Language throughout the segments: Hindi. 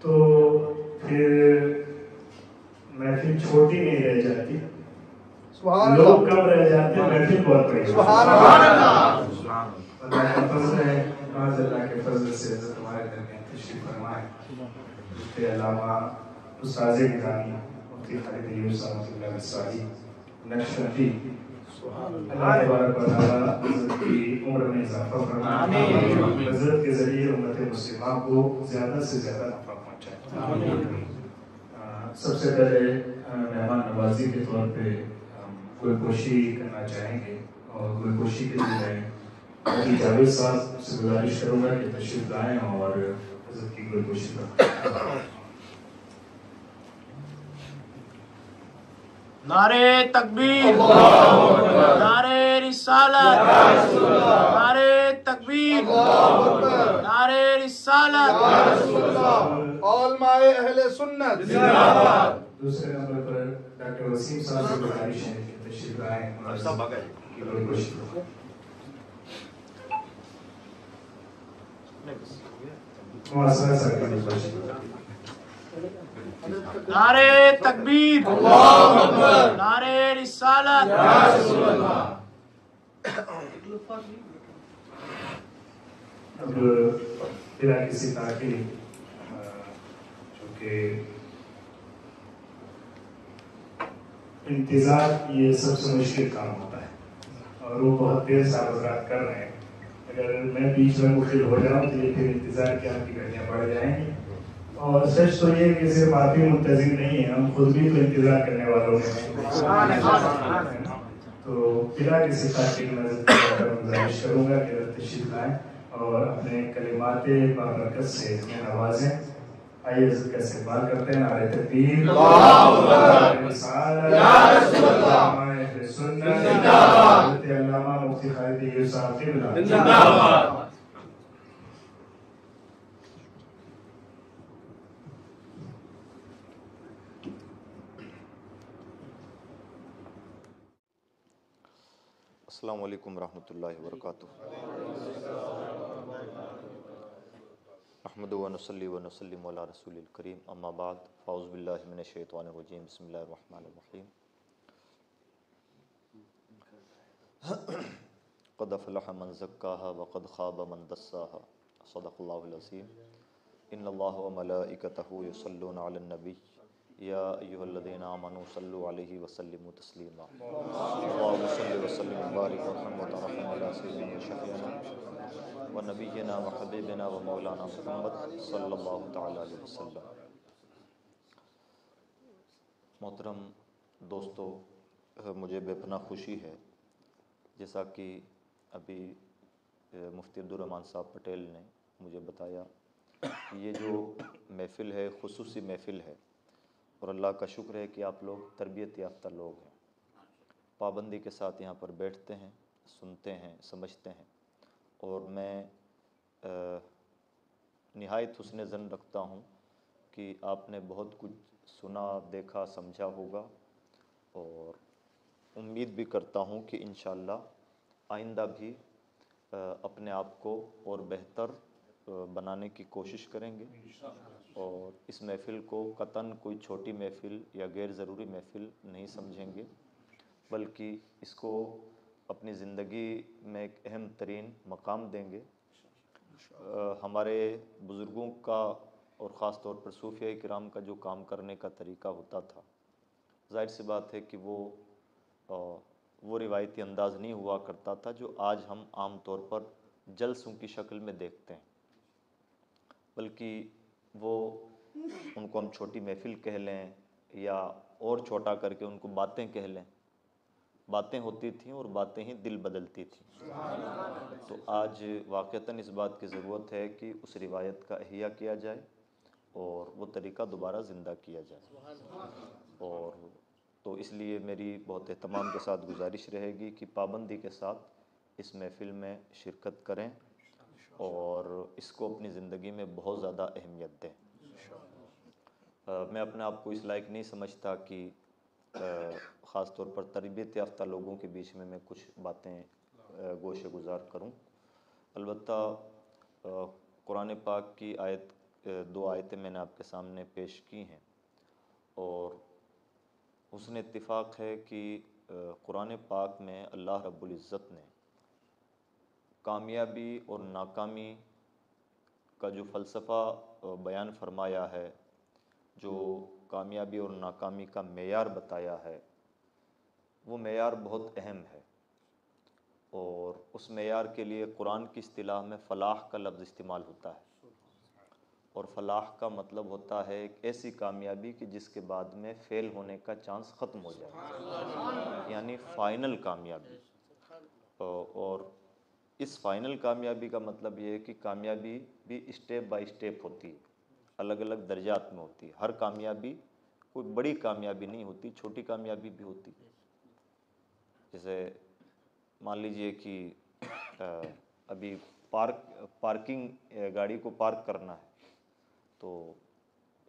तो फिर महफिल छोटी नहीं रह जाती, लोग कम रह जाते, महफिल बहुत बड़ी। अल्लाह का फजल है, अल्लाह के फजल से हमारे दरमियान तशरीफ फरमाए। इसके अलावा उस्ताद निज़ामी मुफ्ती खालिद अय्यूब साहब नक्शबंदी, अल्लाह तबारक व तआला की उम्र में इजाफा फरमाए, हज़रत के जरिए उम्मत मुस्लिमा को ज़्यादा से ज़्यादा नफ़ा पहुँचाए। सबसे पहले मेहमान नवाजी के तौर पे गुलपोशी करना चाहेंगे और गुलपोशी के लिए मैं हाजी जावेद साहब से गुजारिश करूँगा कि तशरीफ लाएँ और हज़रत की गुलपोशी करें। नारे तकबीर, नारे रिसालत, नारे तकबीर, नारे रिसालत, औलमाए अहले सुन्नत जिंदाबाद। दूसरे नंबर पर डॉक्टर वसीम साहब से गुजारिश है कि तशरीफ लाएं और सब बगैर की गुलपोशी करें। मुआसरा साहब की गुलपोशी। नारे तकबीर, नारे रिसालत, अब बिना किसी ताकीर चूँकि इंतज़ार ये सबसे मुश्किल काम होता है और वो बहुत देर से आप कर रहे हैं। अगर मैं बीच में मुख्तिल हो जाऊँ तो ये फिर इंतज़ार की आपकी घड़ियाँ बढ़ जाएंगी। और सच तो ये कि सिर्फ आप ही मुंतज़िर नहीं है, हम खुद भी तो इंतज़ार करने वालों में। तो बिना किसी ताकीर में गुजारिश करूँगा कि तशरीफ लाएं और अपने कलिमाते बाबरकत से हमें नवाजें। आइए इसका इस्तेमाल करते हैं। नारे तकबीर, अल्लामा मुफ्ती खालिद अय्यूब साहब जिंदाबाद। अस्सलामु अलैकुम रहमतुल्लाहि व बरकातुहू। अहमदु व नसल्ली व नसल्लिमु अला रसूलिल करीम, अम्मा बाद, फ़ाऊज़ु बिल्लाहि मिनश शैतानिर रजीम, बिस्मिल्लाहिर रहमानिर रहीम। क़द अफ़लह मन ज़क्काहा व क़द ख़ाब मन दस्साहा, सदक़ल्लाहुल अज़ीम। इन्नल्लाह व मलाइकतहू युसल्लूना अलन नबी या अय्युहल्लज़ीना आमनू सल्लु अलैहि व सल्लिमू तस्लीमा। अल्लाहुम्मा सल्लि व सल्लिम व बारिक व रहम व तरहम अला सय्यिदिना व शफ़ीना व नबिय्यिना व हबीबिना व मौलाना मुहम्मद सल्लल्लाहु तआला अलैहि वसल्लम। मोहतरम दोस्तों, मुझे बेपनाह खुशी है, जैसा कि अभी मुफ्ती अब्दुर्रहमान साहब पटेल ने मुझे बताया कि ये जो महफ़िल है खुसूसी महफ़िल है और अल्लाह का शुक्र है कि आप लोग तरबियत याफ्ता लोग हैं, पाबंदी के साथ यहाँ पर बैठते हैं, सुनते हैं, समझते हैं। और मैं निहायत हुस्न ज़न रखता हूँ कि आपने बहुत कुछ सुना, देखा, समझा होगा और उम्मीद भी करता हूँ कि इंशाअल्लाह आइंदा भी अपने आप को और बेहतर बनाने की कोशिश करेंगे और इस महफ़िल को कतन कोई छोटी महफ़िल या गैर ज़रूरी महफ़िल नहीं समझेंगे, बल्कि इसको अपनी ज़िंदगी में एक अहम तरीन मकाम देंगे। हमारे बुज़ुर्गों का और ख़ास तौर पर सूफ़िया किराम का जो काम करने का तरीका होता था, ज़ाहिर सी बात है कि वो रिवायती अंदाज़ नहीं हुआ करता था जो आज हम आम तौर पर जलसों की शक्ल में देखते हैं, बल्कि वो उनको हम छोटी महफ़िल कह लें या और छोटा करके उनको बातें कह लें, बातें होती थीं और बातें ही दिल बदलती थीं। तो आज वाक़तन इस बात की ज़रूरत है कि उस रिवायत का इह्या किया जाए और वो तरीक़ा दोबारा ज़िंदा किया जाए। और तो इसलिए मेरी बहुत एहतमाम के साथ गुजारिश रहेगी कि पाबंदी के साथ इस महफ़िल में शिरकत करें और इसको अपनी ज़िंदगी में बहुत ज़्यादा अहमियत दें। मैं अपने आप को इस लायक नहीं समझता कि ख़ास तौर पर तरबियत याफ्ता लोगों के बीच में मैं कुछ बातें गोशे गुज़ार करूं। अलबत्ता कुरान पाक की आयत दो आयतें मैंने आपके सामने पेश की हैं और उसने इत्तिफ़ाक़ है कि कुरान पाक में अल्लाह रब्बुल इज़्ज़त ने कामयाबी और नाकामी का जो फ़लसफ़ा बयान फरमाया है, जो कामयाबी और नाकामी का मेयार बताया है, वो मेयार बहुत अहम है और उस मेयार के लिए कुरान की इस्तिलाह में फ़लाह का लफ्ज़ इस्तेमाल होता है और फ़लाह का मतलब होता है एक ऐसी कामयाबी कि जिसके बाद में फ़ेल होने का चांस ख़त्म हो जाए, यानी फ़ाइनल कामयाबी। और इस फ़ाइनल कामयाबी का मतलब ये है कि कामयाबी भी स्टेप बाय स्टेप होती है, अलग अलग दर्जात में होती है। हर कामयाबी कोई बड़ी कामयाबी नहीं होती, छोटी कामयाबी भी होती है। जैसे मान लीजिए कि अभी पार्किंग गाड़ी को पार्क करना है तो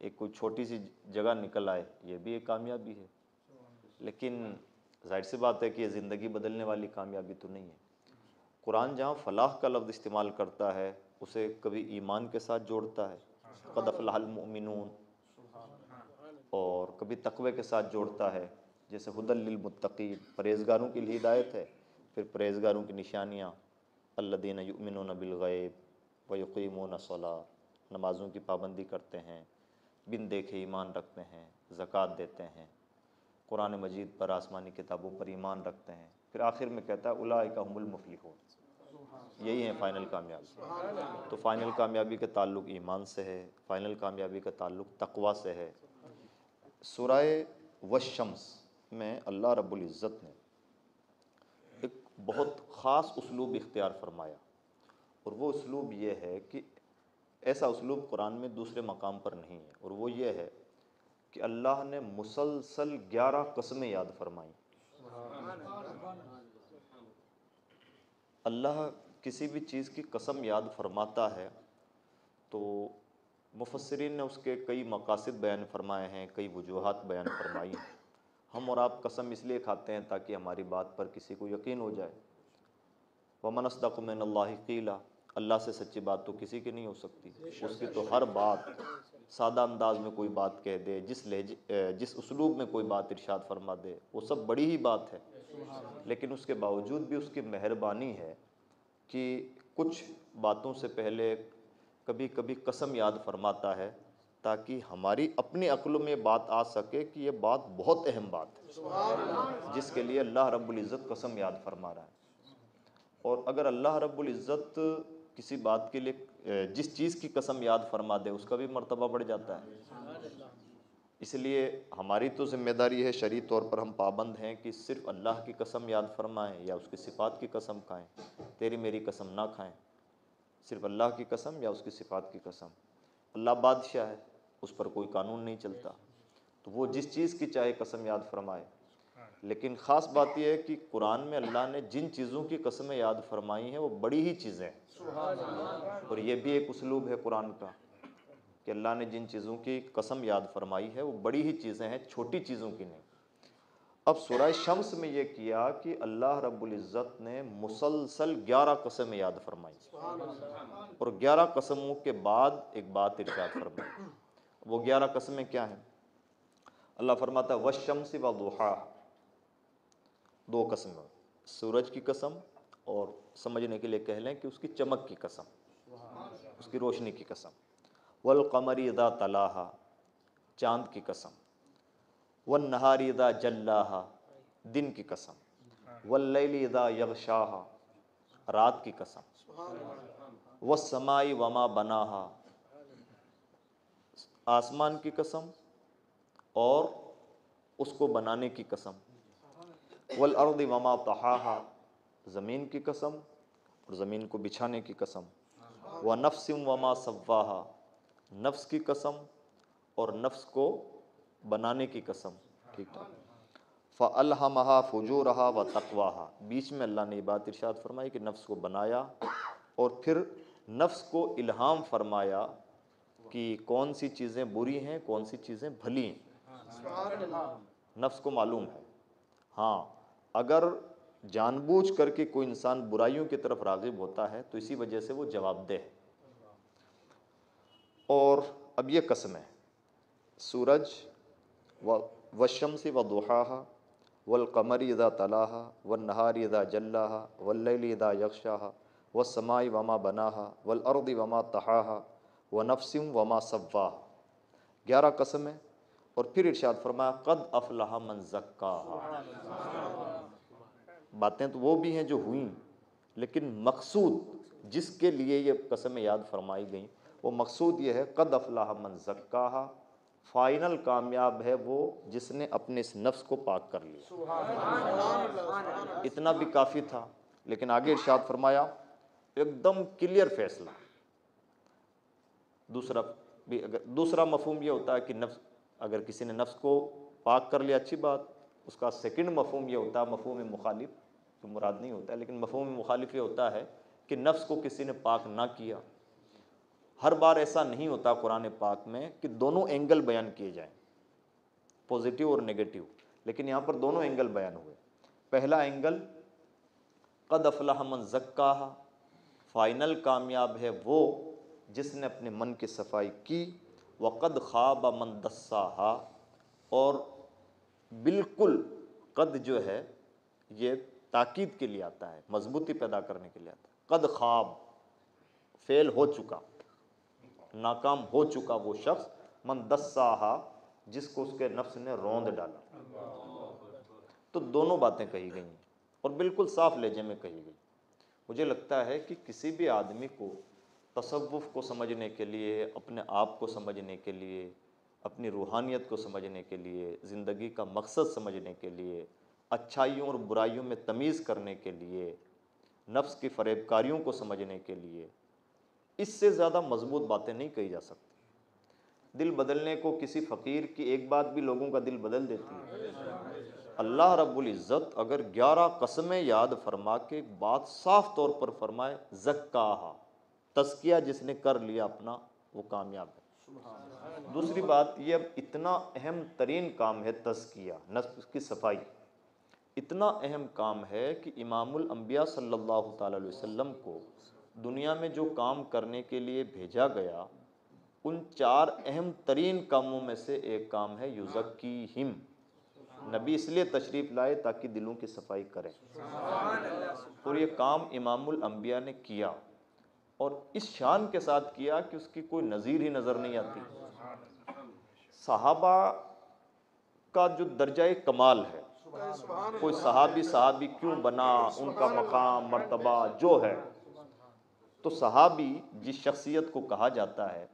एक कोई छोटी सी जगह निकल आए, ये भी एक कामयाबी है, लेकिन जाहिर सी बात है कि ये ज़िंदगी बदलने वाली कामयाबी तो नहीं है। कुरान जहाँ फ़लाह का लफ्ज़ इस्तेमाल करता है उसे कभी ईमान के साथ जोड़ता है, क़द अफ़लहल मुमिनून, और कभी तक़वे के साथ जोड़ता है, जैसे हुदल लिल मुत्तक़ीन, परहेज़गारों के लिए हिदायत है। फिर परहेज़गारों की निशानियाँ अल्लज़ीना युमिनूना बिल ग़ैब व युक़ीमूना सलाह, नमाज़ों की पाबंदी करते हैं, बिन देखे ईमान रखते हैं, ज़कात देते हैं, कुरान मजीद पर, आसमानी किताबों पर ईमान रखते हैं। फिर आखिर में कहता है उलाइका हुमुल मुफ़्लिहून, यही है फ़ाइनल कामयाबी। तो फ़ाइनल कामयाबी का ताल्लुक़ ईमान से है, फ़ाइनल कामयाबी का ताल्लुक़ तक़वा से है। सूरह वश्शम्स में अल्लाह रब्बुल इज़्ज़त ने एक बहुत ख़ास उसलूब इख्तियार फरमाया और वो उसलूब ये है कि ऐसा उसलूब कुरान में दूसरे मकाम पर नहीं है, और वो ये है कि अल्लाह ने मुसलसल 11 कसमें याद फरमाई। अल्लाह किसी भी चीज़ की कसम याद फरमाता है तो मुफस्सिरीन ने उसके कई मकासिद बयान फरमाए हैं, कई वजूहात बयान फरमाई हैं। हम और आप कसम इसलिए खाते हैं ताकि हमारी बात पर किसी को यकीन हो जाए। वमन अस्दक़ु मिनल्लाहि क़ीला, अल्लाह से सच्ची बात तो किसी की नहीं हो सकती। उसकी तो हर बात सादा अंदाज में कोई बात कह दे, जिस उसलूब में कोई बात इरशाद फरमा दे, वो सब बड़ी ही बात है। लेकिन उसके बावजूद भी उसकी मेहरबानी है कि कुछ बातों से पहले कभी कभी कसम याद फरमाता है ताकि हमारी अपनी अक्लों में बात आ सके कि ये बात बहुत अहम बात है जिसके लिए अल्लाह रब्बुल इज़्ज़त कसम याद फरमा रहा है। और अगर अल्लाह रब्बुल इज़्ज़त किसी बात के लिए जिस चीज़ की कसम याद फरमा दे उसका भी मर्तबा बढ़ जाता है। इसलिए हमारी तो ज़िम्मेदारी है, शरई तौर पर हम पाबंद हैं कि सिर्फ़ अल्लाह की कसम याद फरमाएं या उसकी सिफ़ात की कसम खाएं, तेरी मेरी कसम ना खाएं। सिर्फ़ अल्लाह की कसम या उसकी सिफ़ात की कसम। अल्लाह बादशाह है, उस पर कोई कानून नहीं चलता, तो वो जिस चीज़ की चाहे कसम याद फरमाए। लेकिन ख़ास बात यह है कि कुरान में अल्लाह ने जिन चीज़ों की कसमें याद फरमाई हैं वो बड़ी ही चीज़ें हैं, और ये भी एक उसलूब है कुरान का कि अल्लाह ने जिन चीज़ों की कसम याद फरमाई है वो बड़ी ही चीज़ें हैं, छोटी चीज़ों की नहीं। अब सूरह शम्स में ये किया कि अल्लाह रब्बुल इज़्ज़त ने मुसलसल 11 कसमें याद फरमाई और 11 कसमों के बाद एक बात इरशाद फरमाई। वो 11 कसमें क्या हैं? अल्लाह फरमाता वश्शम्सि व दुहा, 2 कसम, सूरज की कसम और समझने के लिए कह लें कि उसकी चमक की कसम, उसकी रोशनी की कसम। वल क़मरि इज़ा तलाहा, चाँद की कसम। वन नहारी इज़ा जल्लाहा, दिन की कसम। वल्लैलि इज़ा यग़शाहा, रात की कसम। वस्समाई वमा बनाहा, आसमान की कसम और उसको बनाने की कसम। वल अर्दि वमा तहाहा, ज़मीन की कसम और ज़मीन को बिछाने की कसम। व नफ्सिम वमा सव्वाहा, नफ्स की कसम और नफ्स को बनाने की कसम। ठीक है। फ़अल्हमहा फ़ुजूरहा व तक़वाहा, बीच में अल्लाह ने ये बात इरशाद फरमाई कि नफ्स को बनाया और फिर नफ्स को इल्हाम फरमाया कि कौन सी चीज़ें बुरी हैं, कौन सी चीज़ें भली हैं। नफ्स को मालूम है। हाँ, अगर जानबूझ करके कोई इंसान बुराइयों की तरफ राग़िब होता है तो इसी वजह से वो जवाबदेह है। और अब ये कसम है, सूरज वशम्सी वदुहाहा वल्क़मरि इज़ा तलाहा वन्नहारि इज़ा जल्लाहा वल्लैलि इज़ा यग़शाहा वस्समाइ वमा बनाहा वल्अर्दि वमा तहाहा वनफ्सिम वमा सव्वाहा। 11 कसम है। और फिर इरशाद फरमाया क़द अफ़लहा मन ज़क्काहा। बातें तो वो भी हैं जो हुई, लेकिन मकसूद जिसके लिए ये कसमें याद फरमाई गई वो मकसूद ये है क़द अफ़लहा मन ज़क्काहा। फाइनल कामयाब है वो जिसने अपने इस नफ्स को पाक कर लिया। इतना भी काफ़ी था, लेकिन आगे इरशाद फरमाया एकदम क्लियर फैसला। दूसरा मफहूम ये होता है कि नफ्स, अगर किसी ने नफ्स को पाक कर लिया अच्छी बात। उसका सेकंड मफहूम ये होता है, मफहूम मुखालिफ, तो मुराद नहीं होता है, लेकिन मफहूम मुखालिफ ये होता है कि नफ्स को किसी ने पाक ना किया। हर बार ऐसा नहीं होता कुरान पाक में कि दोनों एंगल बयान किए जाएं, पॉजिटिव और नेगेटिव, लेकिन यहाँ पर दोनों एंगल बयान हुए। पहला एंगल क़द अफ़लहा मन ज़क्काहा, फाइनल कामयाब है वो जिसने अपने मन की सफाई की। वक़द ख़ाब मन दस्साहा, और बिल्कुल क़द जो है ये ताकीद के लिए आता है, मजबूती पैदा करने के लिए आता है। क़द ख़ाब, फेल हो चुका, नाकाम हो चुका वो शख्स, मन दस्साहा, जिसको उसके नफ्स ने रौंद डाला। तो दोनों बातें कही गई हैं और बिल्कुल साफ लहजे में कही गई। मुझे लगता है कि किसी भी आदमी को तसव्वुफ़ को समझने के लिए, अपने आप को समझने के लिए, अपनी रूहानियत को समझने के लिए, ज़िंदगी का मकसद समझने के लिए, अच्छाइयों और बुराइयों में तमीज़ करने के लिए, नफ्स की फरेबकारियों को समझने के लिए, इससे ज़्यादा मजबूत बातें नहीं कही जा सकती। दिल बदलने को किसी फ़कीर की एक बात भी लोगों का दिल बदल देती है। अल्लाह रब्बुल इज़्ज़त अगर 11 कसमें याद फरमा के बात साफ तौर पर फरमाए, ज़क्काहा, तज़किया जिसने कर लिया अपना वो कामयाब है। दूसरी बात, ये अब इतना अहम तरीन काम है तज़किया, नफ्स की सफाई, इतना अहम काम है कि इमामुल अंबिया सल्लल्लाहु तआला अलैहि वसल्लम को दुनिया में जो काम करने के लिए भेजा गया, उन 4 अहम तरीन कामों में से एक काम है युज़क्कीहिम। नबी इसलिए तशरीफ़ लाए ताकि दिलों की सफाई करें, और ये काम इमामुल अंबिया ने किया, और इस शान के साथ किया कि उसकी कोई नज़ीर ही नज़र नहीं आती। सहाबा का जो दर्जा कमाल है, कोई सहाबी क्यों बना, उनका मकाम मर्तबा जो है, तो सहाबी जिस शख्सियत को कहा जाता है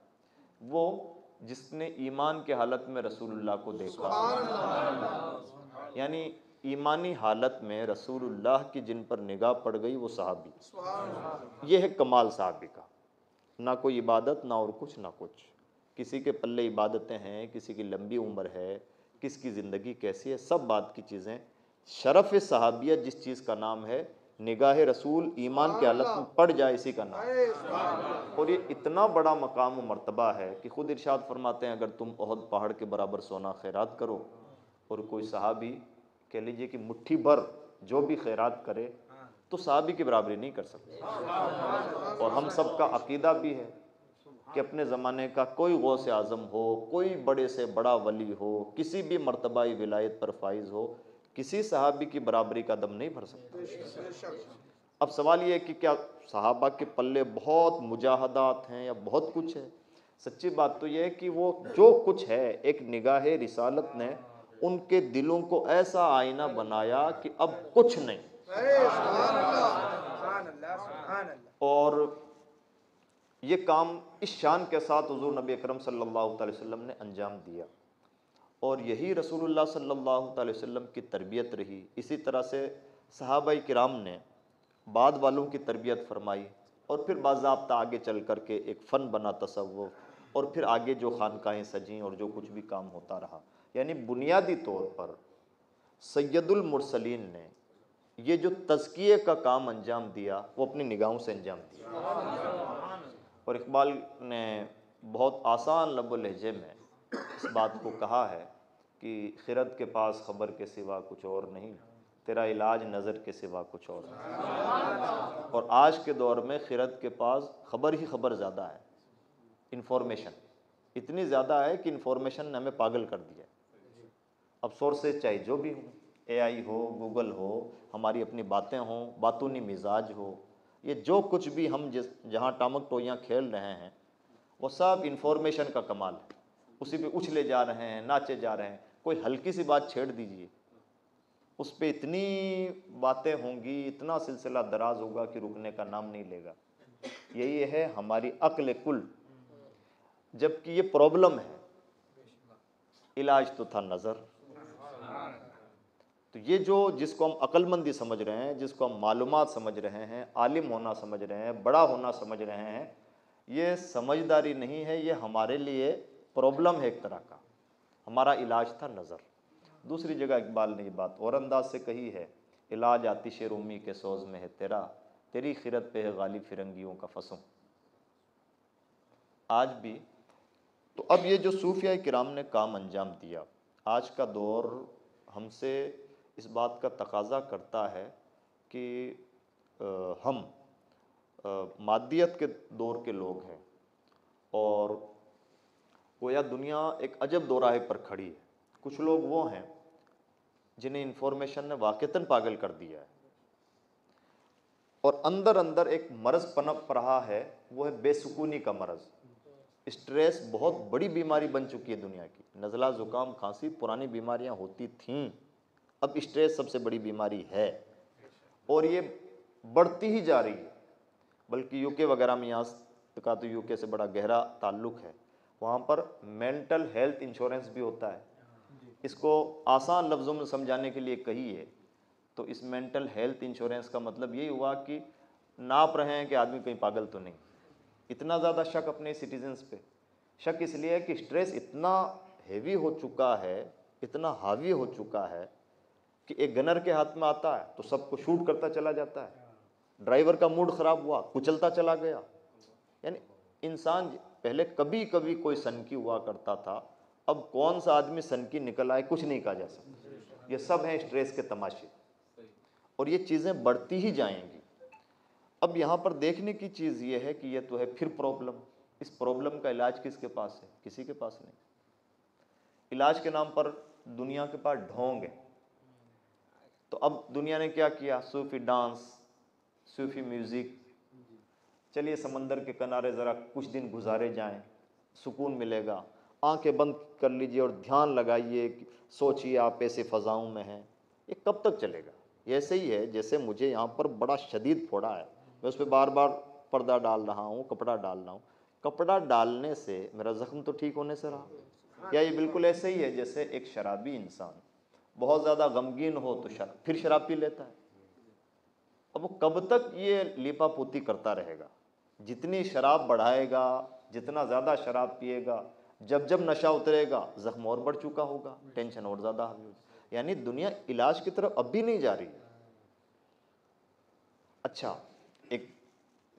वो जिसने ईमान के हालत में रसूलुल्लाह को देखा, यानी ईमानी हालत में रसूलुल्लाह की जिन पर निगाह पड़ गई वो सहाबी। ये है कमाल सहाबी का, ना कोई इबादत ना और कुछ ना कुछ। किसी के पल्ले इबादतें हैं, किसी की लंबी उम्र है, किसकी ज़िंदगी कैसी है, सब बात की चीज़ें। शरफ़ सहाबियत जिस चीज़ का नाम है, निगाह रसूल ईमान के हालत में पड़ जाए, इसी का नाम। और ये इतना बड़ा मकाम व मर्तबा है कि खुद इरशाद फरमाते हैं, अगर तुम ओहद पहाड़ के बराबर सोना खैरात करो, और कोई सहाबी कह लीजिए कि मुट्ठी भर जो भी खैरात करे, तो सहाबी की बराबरी नहीं कर सकते। और हम सब का अकीदा भी है कि अपने ज़माने का कोई गौस आज़म हो, कोई बड़े से बड़ा वली हो, किसी भी मर्तबा विलायत पर फाइज हो, किसी सहाबी की बराबरी का दम नहीं भर सकता। अब सवाल ये है कि क्या सहाबा के पल्ले बहुत मुजाहदात हैं या बहुत कुछ है? सच्ची बात तो यह है कि वो जो कुछ है, एक निगाह रिसालत ने उनके दिलों को ऐसा आईना बनाया कि अब कुछ नहीं। और ये काम इस शान के साथ हुज़ूर नबी अकरम सल्लल्लाहु अलैहि वसल्लम ने अंजाम दिया, और यही रसूलुल्लाह सल्लल्लाहु अलैहि वसल्लम की तरबियत रही। इसी तरह से सहाबाए किराम ने बाद वालों की तरबियत फरमाई, और फिर बाज़ाब्ता आगे चल कर के एक फ़न बना तसव्वुफ़, और फिर आगे जो खानकाहें सजीं और जो कुछ भी काम होता रहा। यानी बुनियादी तौर पर सैयदुल मुरसलीन ने ये जो तज़किये का काम अंजाम दिया वो अपनी निगाहों से अंजाम दिया। और इकबाल ने बहुत आसान लबो लहजे में इस बात को कहा है कि खिरत के पास ख़बर के सिवा कुछ और नहीं, तेरा इलाज नज़र के सिवा कुछ और नहीं। और आज के दौर में खिरत के पास ख़बर ही ख़बर ज़्यादा है, इन्फॉर्मेशन इतनी ज़्यादा है कि इन्फॉर्मेशन ने हमें पागल कर दिया है। अब सोर्सेज चाहे जो भी हो, AI हो, गूगल हो, हमारी अपनी बातें हों, बातूनी मिजाज हो, ये जो कुछ भी हम जहाँ टामक टोइयाँ खेल रहे हैं वो सब इन्फॉर्मेशन का कमाल है। उसी पे उछले जा रहे हैं, नाचे जा रहे हैं। कोई हल्की सी बात छेड़ दीजिए, उस पे इतनी बातें होंगी, इतना सिलसिला दराज होगा कि रुकने का नाम नहीं लेगा। यही है हमारी अक्ल कुल। जबकि ये प्रॉब्लम है, इलाज तो था नज़र। तो ये जिसको हम अक्लमंदी समझ रहे हैं, जिसको हम मालूमात समझ रहे हैं, आलिम होना समझ रहे हैं, बड़ा होना समझ रहे हैं, ये समझदारी नहीं है, ये हमारे लिए प्रॉब्लम है एक तरह का। हमारा इलाज था नज़र। दूसरी जगह इकबाल ने ये बात और अंदाज से कही है, इलाज आतिश रूमी के सोज में है तेरा, तेरी खिरत पे है गालिब फिरंगियों का फसों। आज भी तो अब ये जो सूफिया किराम ने काम अंजाम दिया, आज का दौर हमसे इस बात का तकाजा करता है कि हम मादियत के दौर के लोग हैं और गोया दुनिया एक अजब दोराहे पर खड़ी है। कुछ लोग वो हैं जिन्हें इन्फॉर्मेशन ने वाक़तन पागल कर दिया है और अंदर अंदर एक मर्ज़ पनप रहा है, वो है बेसुकूनी का मर्ज़। स्ट्रेस बहुत बड़ी बीमारी बन चुकी है दुनिया की। नज़ला ज़ुकाम खांसी पुरानी बीमारियां होती थीं, अब स्ट्रेस सबसे बड़ी बीमारी है और ये बढ़ती ही जा रही है। बल्कि यूके वगैरह में, यहाँ का तो यूके से बड़ा गहरा ताल्लुक़ है, वहाँ पर मेंटल हेल्थ इंश्योरेंस भी होता है। इसको आसान लफ्ज़ों में समझाने के लिए कहिए तो इस मेंटल हेल्थ इंश्योरेंस का मतलब यही हुआ कि नाप रहे हैं कि आदमी कहीं पागल तो नहीं। इतना ज़्यादा शक अपने सिटीजन्स पे। शक इसलिए है कि स्ट्रेस इतना हेवी हो चुका है, इतना हावी हो चुका है कि एक गनर के हाथ में आता है तो सबको शूट करता चला जाता है। ड्राइवर का मूड ख़राब हुआ, कुचलता चला गया। यानी इंसान पहले कभी कभी कोई सनकी हुआ करता था, अब कौन सा आदमी सनकी निकल आए कुछ नहीं कहा जा सकता। ये सब हैं स्ट्रेस के तमाशे और ये चीज़ें बढ़ती ही जाएंगी। अब यहाँ पर देखने की चीज़ ये है कि ये तो है फिर प्रॉब्लम। इस प्रॉब्लम का इलाज किसके पास है? किसी के पास नहीं। इलाज के नाम पर दुनिया के पास ढोंग है। तो अब दुनिया ने क्या किया? सूफी डांस, सूफी म्यूज़िक। चलिए समंदर के किनारे ज़रा कुछ दिन गुजारे जाएं, सुकून मिलेगा। आंखें बंद कर लीजिए और ध्यान लगाइए, सोचिए आप ऐसे फ़ज़ाओं में हैं। ये कब तक चलेगा? ये ऐसे ही है जैसे मुझे यहाँ पर बड़ा शदीद फोड़ा है, मैं उस पर बार बार पर्दा डाल रहा हूँ, कपड़ा डाल रहा हूँ। कपड़ा डालने से मेरा ज़ख्म तो ठीक होने से रहा? या ये बिल्कुल ऐसे ही है जैसे एक शराबी इंसान बहुत ज़्यादा गमगीन हो तो फिर शराब पी लेता है। अब वो कब तक ये लिपापोती करता रहेगा? जितनी शराब बढ़ाएगा, जितना ज़्यादा शराब पिएगा, जब जब नशा उतरेगा ज़ख्म और बढ़ चुका होगा, टेंशन और ज़्यादा हावी होगी। यानी दुनिया इलाज की तरफ अब भी नहीं जा रही है। अच्छा, एक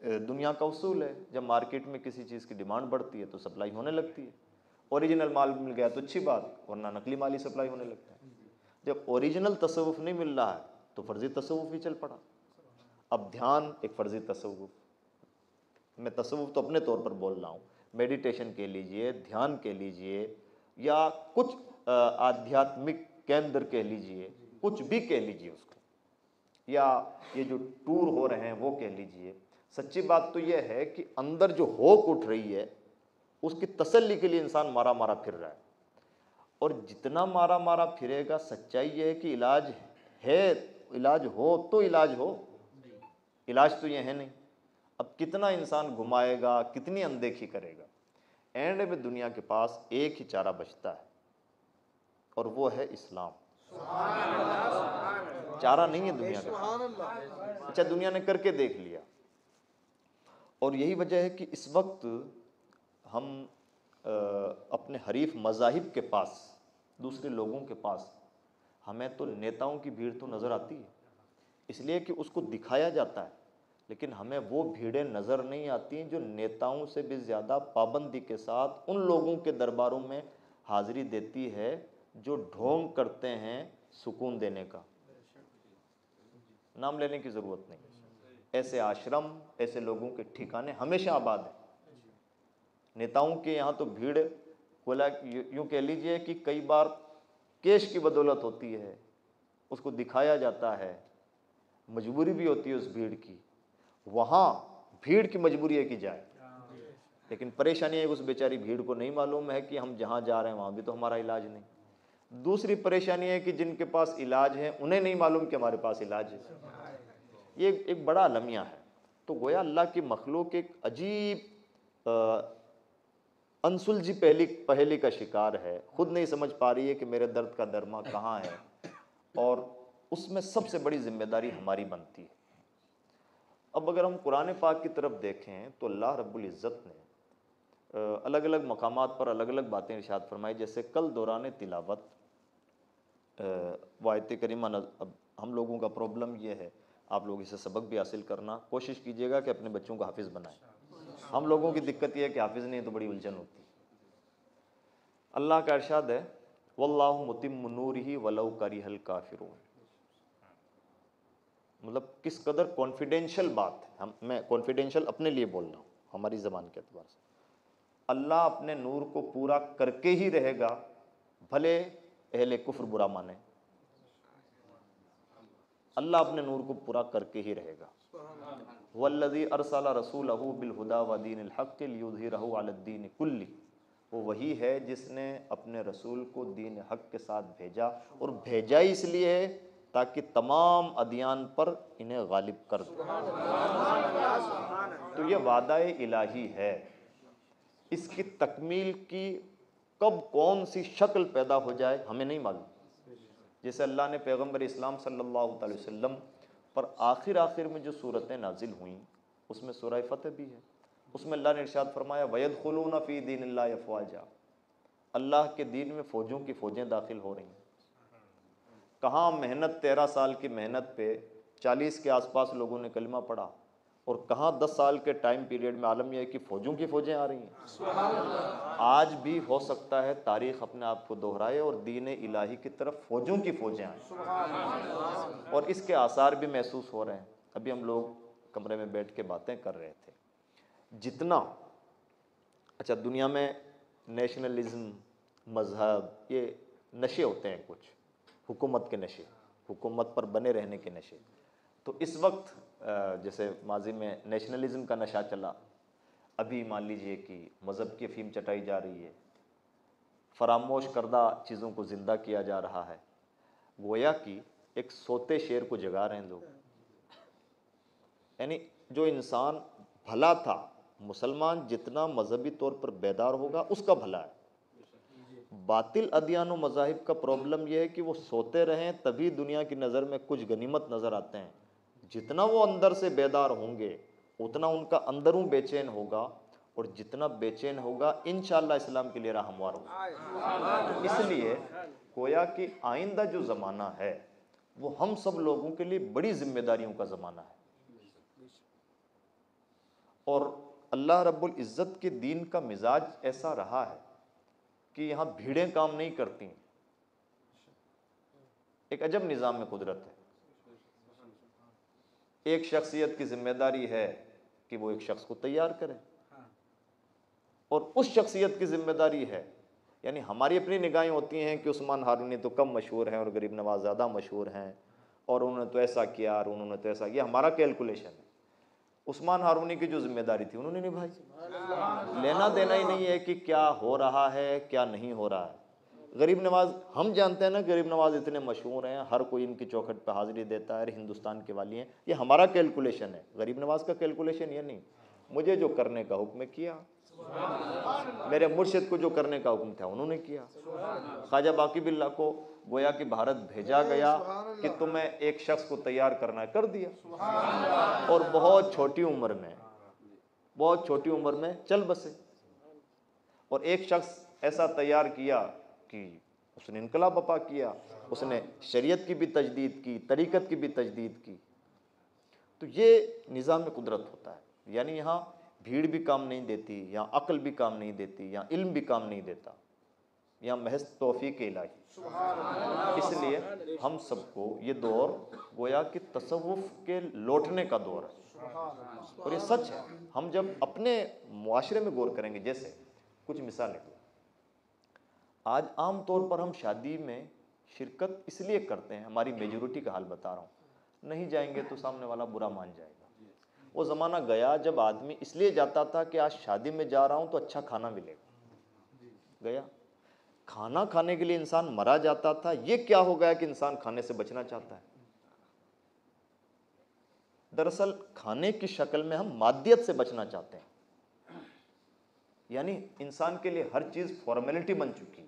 दुनिया का उसूल है, जब मार्केट में किसी चीज़ की डिमांड बढ़ती है तो सप्लाई होने लगती है। ओरिजिनल माल मिल गया तो अच्छी बात, वरना नकली माल ही सप्लाई होने लगता है। जब ओरिजिनल तसव्वुफ नहीं मिल रहा है तो फर्जी तसव्वुफ ही चल पड़ा। अब ध्यान एक फ़र्ज़ी तसव्वुफ, मैं तसव्वुफ तो अपने तौर पर बोल रहा हूँ, मेडिटेशन के लीजिए, ध्यान के लीजिए, या कुछ आध्यात्मिक केंद्र कह लीजिए, कुछ भी कह लीजिए उसको, या ये जो टूर हो रहे हैं वो कह लीजिए। सच्ची बात तो यह है कि अंदर जो होक उठ रही है उसकी तसल्ली के लिए इंसान मारा मारा फिर रहा है। और जितना मारा मारा फिरेगा, सच्चाई यह है कि इलाज है, इलाज हो तो इलाज हो, इलाज तो यह है नहीं। अब कितना इंसान घुमाएगा, कितनी अनदेखी करेगा? एंड में दुनिया के पास एक ही चारा बचता है और वो है इस्लाम। चारा नहीं है दुनिया का। अच्छा, दुनिया ने करके देख लिया। और यही वजह है कि इस वक्त हम अपने हरीफ मज़ाहिब के पास, दूसरे लोगों के पास, हमें तो नेताओं की भीड़ तो नज़र आती है, इसलिए कि उसको दिखाया जाता है, लेकिन हमें वो भीड़ें नज़र नहीं आती जो नेताओं से भी ज़्यादा पाबंदी के साथ उन लोगों के दरबारों में हाज़िरी देती है जो ढोंग करते हैं सुकून देने का। नाम लेने की ज़रूरत नहीं। ऐसे आश्रम, ऐसे लोगों के ठिकाने हमेशा आबाद हैं। नेताओं के यहाँ तो भीड़ बोला, यूँ कह लीजिए कि कई बार केश की बदौलत होती है, उसको दिखाया जाता है, मजबूरी भी होती है उस भीड़ की, वहाँ भीड़ की मजबूरी है कि जाए, लेकिन परेशानी है कि उस बेचारी भीड़ को नहीं मालूम है कि हम जहाँ जा रहे हैं वहाँ भी तो हमारा इलाज नहीं। दूसरी परेशानी है कि जिनके पास इलाज है उन्हें नहीं मालूम कि हमारे पास इलाज है। ये एक बड़ा अलमिया है। तो गोया अल्लाह की मखलूक एक अजीब अनसुलझी पहेली का शिकार है, खुद नहीं समझ पा रही है कि मेरे दर्द का दरमा कहाँ है, और उसमें सबसे बड़ी जिम्मेदारी हमारी बनती है। अब अगर हम कुरान पाक की तरफ देखें तो अल्लाह रब्बुल इज़्ज़त ने अलग अलग मकामात पर अलग अलग बातें इरशाद फरमाई। जैसे कल दौरान तिलावत वायत करीमा, अब हम लोगों का प्रॉब्लम ये है, आप लोग इसे सबक भी हासिल करना कोशिश कीजिएगा कि अपने बच्चों को हाफिज़ बनाएं। हम लोगों की दिक्कत यह है कि हाफिज़ नहीं है तो बड़ी उलझन होती है। अल्लाह का इरशाद है, वल्लाहु मुतिम्मु नूरिही वलौ करिहल काफिरून। मतलब किस कदर कॉन्फिडेंशियल बात है। मैं कॉन्फिडेंशियल अपने लिए बोल रहा हूँ, हमारी ज़बान के अतबार से। अल्लाह अपने नूर को पूरा करके ही रहेगा, भले अहले कुफ्र बुरा माने। अल्लाह अपने नूर को पूरा करके ही रहेगा। वल्लज़ी अरसला रसूलहू बिल हुदा व दीनिल हक़्क़ि लियुज़हिरहू अलद्दीनि कुल्ली। वो वही है जिसने अपने रसूल को दीन हक़ के साथ भेजा, और भेजा इसलिए है ताकि तमाम अदियान पर इन्हें गालिब कर दो। तो ये वादा इलाही है। इसकी तकमील की कब कौन सी शक्ल पैदा हो जाए हमें नहीं मालूम। जैसे अल्लाह ने पैगम्बर इस्लाम सल्लल्लाहु अलैहि वसल्लम पर आखिर में जो सूरतें नाजिल हुई उसमें सूरह फतह भी है। उसमें अल्लाह ने इरशाद फरमाया, वयदखुलूना फ़ी दीनिल्लाहि अफ़वाजा। अल्लाह के दीन में फ़ौजों की फ़ौजें दाखिल हो रही हैं। कहाँ मेहनत, 13 साल की मेहनत पे 40 के आसपास लोगों ने कलमा पढ़ा, और कहाँ 10 साल के टाइम पीरियड में आलम यह है कि फ़ौजों की फ़ौजें आ रही हैं। आज भी हो सकता है तारीख़ अपने आप को दोहराए और दीन इलाही की तरफ फ़ौजों की फ़ौजें आएँ, और इसके आसार भी महसूस हो रहे हैं। अभी हम लोग कमरे में बैठ के बातें कर रहे थे, जितना अच्छा दुनिया में नेशनलिज्म, मज़हब, ये नशे होते हैं कुछ, हुकूमत के नशे, हुकूमत पर बने रहने के नशे। तो इस वक्त जैसे माजी में नेशनलिज्म का नशा चला, अभी मान लीजिए कि मज़हब की अफीम चटाई जा रही है, फरामोश करदा चीज़ों को ज़िंदा किया जा रहा है। गोया कि एक सोते शेर को जगा रहे हैं लोग। यानी जो इंसान भला था, मुसलमान जितना मजहबी तौर पर बेदार होगा उसका भला है। बातिल अदियान व मज़ाहिब का प्रॉब्लम यह है कि वो सोते रहें तभी दुनिया की नज़र में कुछ गनीमत नज़र आते हैं। जितना वो अंदर से बेदार होंगे उतना उनका अंदरों बेचैन होगा, और जितना बेचैन होगा इंशाअल्लाह इस्लाम के लिए राह हमवार होगा। इसलिए गोया कि आइंदा जो ज़माना है वो हम सब लोगों के लिए बड़ी जिम्मेदारियों का ज़माना है, और अल्लाह रब्बुल इज़्ज़त के दीन का मिजाज ऐसा रहा है कि यहाँ भीड़ें काम नहीं करती। एक अजब निज़ाम में कुदरत है। एक शख्सियत की जिम्मेदारी है कि वो एक शख्स को तैयार करे, और उस शख्सियत की जिम्मेदारी है, यानी हमारी अपनी निगाहें होती हैं कि उस्मान हारूनी तो कम मशहूर हैं और गरीब नवाज ज़्यादा मशहूर हैं, और उन्होंने तो ऐसा किया और उन्होंने तो ऐसा किया। हमारा कैलकुलेशन है। उस्मान हारूनी की जो जिम्मेदारी थी उन्होंने निभाई। लेना देना ही नहीं है कि क्या हो रहा है क्या नहीं हो रहा है। गरीब नवाज, हम जानते हैं ना, गरीब नवाज इतने मशहूर हैं, हर कोई इनकी चौखट पर हाजिरी देता है, हिंदुस्तान के वाली हैं। ये हमारा कैलकुलेशन है। गरीब नवाज का कैलकुलेशन ये नहीं, मुझे जो करने का हुक्म किया, मेरे मुर्शिद को जो करने का हुक्म था उन्होंने किया। ख्वाजा बाकी बिल्ला को गोया कि भारत भेजा गया कि तुम्हें एक शख्स को तैयार करना है, कर दिया, और बहुत छोटी उम्र में चल बसे। और एक शख्स ऐसा तैयार किया कि उसने इनकलाब बपा किया, उसने शरीयत की भी तजदीद की, तरीक़त की भी तजदीद की। तो ये निज़ाम में कुदरत होता है। यानी यहाँ भीड़ भी काम नहीं देती, यहाँ अक्ल भी काम नहीं देती, यहाँ इल्म भी काम नहीं देता, यहाँ महज तौफीक इलाही। इसलिए हम सबको ये दौर गोया कि तसव्वुफ़ के लौटने का दौर है, और ये सच है। हम जब अपने मुआशरे में गौर करेंगे, जैसे कुछ मिसालें। आज आम तौर पर हम शादी में शिरकत इसलिए करते हैं, हमारी मेजॉरिटी का हाल बता रहा हूँ, नहीं जाएंगे तो सामने वाला बुरा मान जाएगा। वो ज़माना गया जब आदमी इसलिए जाता था कि आज शादी में जा रहा हूँ तो अच्छा खाना मिलेगा, गया। खाना खाने के लिए इंसान मरा जाता था, ये क्या हो गया कि इंसान खाने से बचना चाहता है। दरअसल खाने की शक्ल में हम मादियत से बचना चाहते हैं, यानी इंसान के लिए हर चीज़ फॉर्मेलिटी बन चुकी।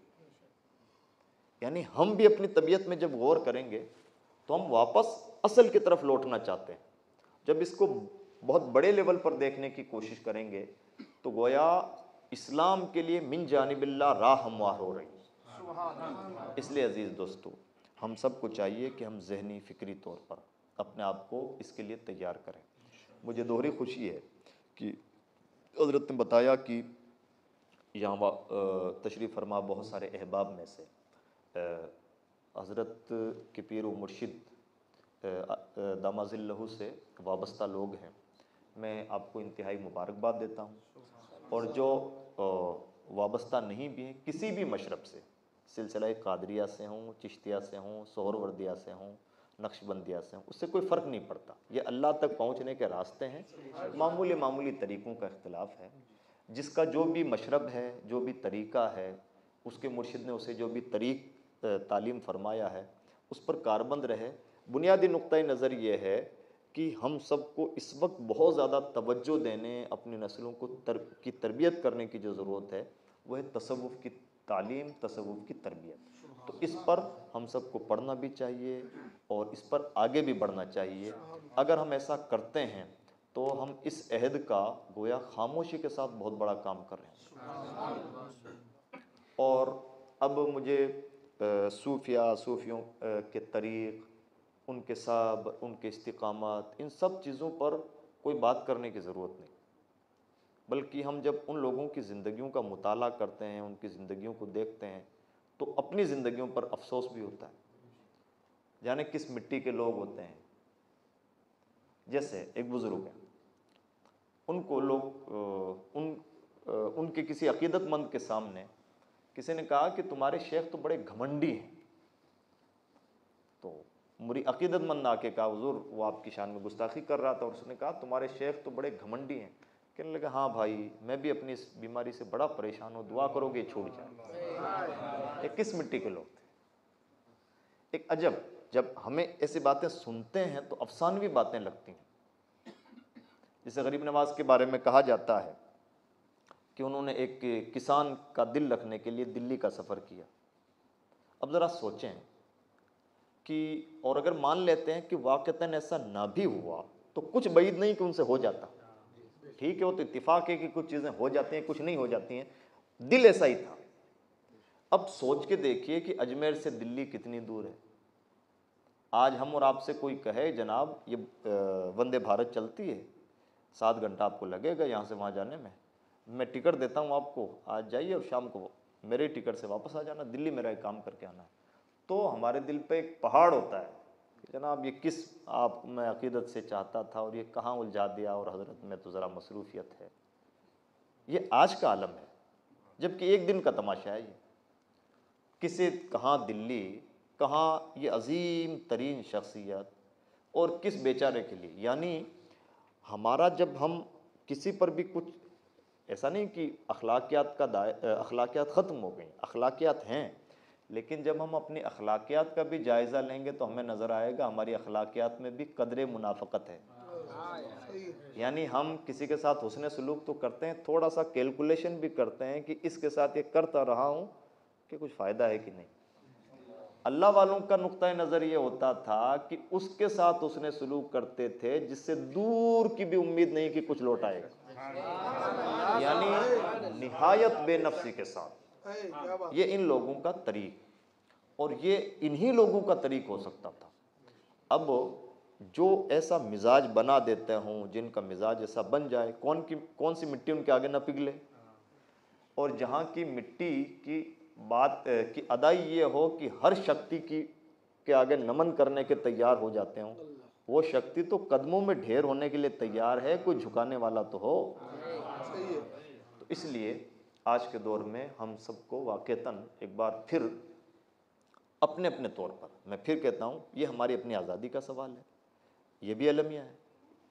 यानी हम भी अपनी तबीयत में जब गौर करेंगे तो हम वापस असल की तरफ लौटना चाहते हैं। जब इसको बहुत बड़े लेवल पर देखने की कोशिश करेंगे तो गोया इस्लाम के लिए मिन जानिबिल्लाह राह हमवार हो रही है। इसलिए अजीज़ दोस्तों, हम सबको चाहिए कि हम जहनी फ़िक्री तौर पर अपने आप को इसके लिए तैयार करें। मुझे दोहरी खुशी है कि हज़रत ने बताया कि यहाँ तशरीफ़ फरमा बहुत सारे अहबाब में से हज़रत के पीर व मुर्शिद दामाज़िल्लहु से वाबस्ता लोग हैं। मैं आपको इंतहाई मुबारकबाद देता हूँ, और जो वाबस्ता नहीं भी हैं किसी भी मशरब से, सिलसिला कादरिया से हों, चिश्तिया से हों, सोहरवर्दिया से हों, नक्शबंदिया से हों, उससे कोई फ़र्क नहीं पड़ता। ये अल्लाह तक पहुँचने के रास्ते हैं, मामूली तरीक़ों का इख्तिलाफ़ है। जिसका जो भी मशरब है, जो भी तरीक़ा है, उसके मुर्शिद ने उसे जो भी तरीक़ तालीम फरमाया है उस पर कारबंद रहे। बुनियादी नुक्ता नज़र ये है कि हम सबको इस वक्त बहुत ज़्यादा तवज्जो देने, अपनी नस्लों को की तरबियत करने की जो ज़रूरत है वह है तसव्वुफ़ की तालीम, तसव्वुफ़ की तरबियत। तो इस पर हम सबको पढ़ना भी चाहिए और इस पर आगे भी बढ़ना चाहिए। अगर हम ऐसा करते हैं तो हम इस अहद का गोया खामोशी के साथ बहुत बड़ा काम कर रहे हैं। और अब मुझे सूफियों के तरीक़, उनके साब, उनके इस्तिक़ामत, इन सब चीज़ों पर कोई बात करने की ज़रूरत नहीं, बल्कि हम जब उन लोगों की ज़िंदगियों का मुताला करते हैं, उनकी ज़िंदगियों को देखते हैं तो अपनी ज़िंदगियों पर अफसोस भी होता है। जाने किस मिट्टी के लोग होते हैं। जैसे एक बुज़ुर्ग हैं, उनको लोग उनके किसी अक़ीदतमंद के सामने किसी ने कहा कि तुम्हारे शेख तो बड़े घमंडी हैं। तो मुरी अक़ीदतमंद आके कहा, हुज़ूर वो आपकी शान में गुस्ताखी कर रहा था, और उसने कहा तुम्हारे शेख तो बड़े घमंडी हैं। कहने लगा हाँ भाई, मैं भी अपनी इस बीमारी से बड़ा परेशान हूँ, दुआ करोगे छूट जाए। ये किस मिट्टी के लोग थे। एक अजब, जब हमें ऐसी बातें सुनते हैं तो अफसानवी बातें लगती हैं। जैसे गरीब नवाज के बारे में कहा जाता है कि उन्होंने एक किसान का दिल रखने के लिए दिल्ली का सफ़र किया। अब ज़रा सोचें कि, और अगर मान लेते हैं कि वाक़तन ऐसा ना भी हुआ तो कुछ बईद नहीं कि उनसे हो जाता। ठीक है, वो तो इत्तिफाक है कि कुछ चीज़ें हो जाती हैं, कुछ नहीं हो जाती हैं। दिल ऐसा ही था। अब सोच के देखिए कि अजमेर से दिल्ली कितनी दूर है। आज हम और आपसे कोई कहे जनाब ये वंदे भारत चलती है, 7 घंटा आपको लगेगा यहाँ से वहाँ जाने में, मैं टिकट देता हूँ आपको, आज जाइए और शाम को मेरे टिकट से वापस आ जाना, दिल्ली मेरा एक काम करके आना है। तो हमारे दिल पे एक पहाड़ होता है कि जनाब ये किस आप मैं अक़ीदत से चाहता था और ये कहाँ उलझा दिया, और हज़रत में तो ज़रा मसरूफ़ियत है। ये आज का आलम है, जबकि एक दिन का तमाशा है। ये किसे कहाँ दिल्ली, कहाँ ये अज़ीम तरीन शख्सियत, और किस बेचारे के लिए। यानी हमारा जब हम किसी पर भी कुछ, ऐसा नहीं कि अखलाकियात ख़त्म हो गई, अखलाकियात हैं, लेकिन जब हम अपनी अखलाकियात का भी जायज़ा लेंगे तो हमें नज़र आएगा हमारी अखलाकियात में भी कदरे मुनाफ़क़त है। यानी हम किसी के साथ हुस्न सलूक तो करते हैं, थोड़ा सा कैलकुलेशन भी करते हैं कि इसके साथ ये करता रहा हूँ कि कुछ फ़ायदा है कि नहीं। अल्लाह वालों का नुक्ता नज़र ये होता था कि उसके साथ उसने सलूक करते थे जिससे दूर की भी उम्मीद नहीं कि कुछ लौट आएगा। यानी निहायत बेनफ्सी के साथ। ये इन लोगों का तरीक़, और ये इन्हीं लोगों का तरीक़ हो सकता था। अब जो ऐसा मिजाज बना देते हों, जिनका मिजाज ऐसा बन जाए, कौन सी मिट्टी उनके आगे न पिघले। और जहाँ की मिट्टी की बात की अदाई ये हो कि हर शक्ति के आगे नमन करने के तैयार हो जाते हों, वो शक्ति तो कदमों में ढेर होने के लिए तैयार है, कोई झुकाने वाला तो हो। तो इसलिए आज के दौर में हम सबको वाक़तन एक बार फिर अपने अपने तौर पर, मैं फिर कहता हूँ, ये हमारी अपनी आज़ादी का सवाल है, ये भी अलमिया है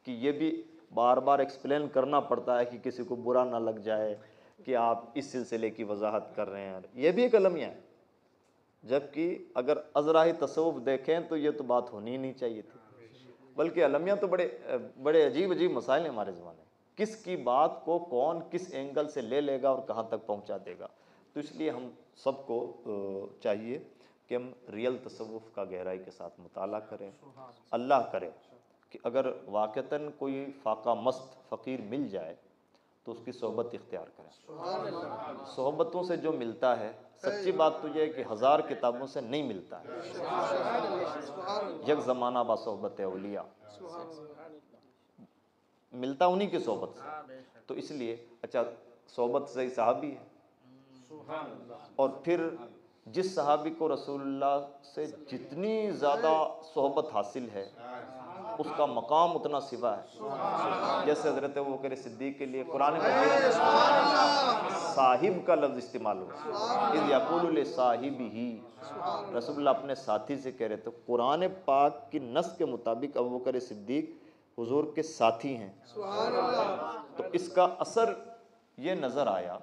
कि ये भी बार बार एक्सप्लेन करना पड़ता है कि किसी को बुरा ना लग जाए कि आप इस सिलसिले की वजाहत कर रहे हैं, ये भी एक अलमिया है। जबकि अगर अज़राही तसव्वुफ़ देखें तो ये तो बात होनी ही नहीं चाहिए थी, बल्कि अलमिया तो बड़े अजीब अजीब मसाइल हैं हमारे ज़माने। किसकी बात को कौन किस एंगल से ले लेगा और कहाँ तक पहुँचा देगा। तो इसलिए हम सबको चाहिए कि हम रियल तसव्वुफ़ का गहराई के साथ मुताला करें। अल्लाह करे कि अगर वाक़तन कोई फाका मस्त फ़कीर मिल जाए तो उसकी सोहबत इख्तियार करें। सोहबतों से जो मिलता है, सच्ची बात तो यह है कि 1000 किताबों से नहीं मिलता है। यक ज़माना बा सोहबत औलिया, मिलता उन्हीं की सोहबत से। तो इसलिए अच्छा, सोहबत सही सहाबी है, और फिर जिस सहाबी को रसूलुल्लाह से जितनी ज़्यादा सोहबत हासिल है उसका मकाम उतना सिवा है। जैसे हज़रत अबू बकर सिद्दीक़ के लिए कुरान में साहिब का लफ्ज़ इस्तेमाल हुआ, इज़ यक़ूलु लि साहिबिही, रसूलुल्लाह अपने साथी से कह रहे थे। कुरान पाक की नस के मुताबिक अबू बकर सिद्दीक़ हुज़ूर के साथी हैं। तो इसका असर ये नज़र आया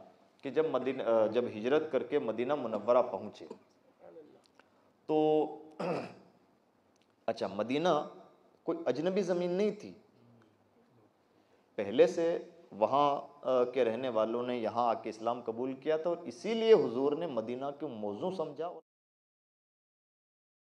कि जब हिजरत करके मदीना मुनव्वरा पहुँचे तो अच्छा, मदीना कोई अजनबी ज़मीन नहीं थी, पहले से वहाँ के रहने वालों ने यहाँ आके इस्लाम कबूल किया था, और इसीलिए हुजूर ने मदीना को मौजू समझा।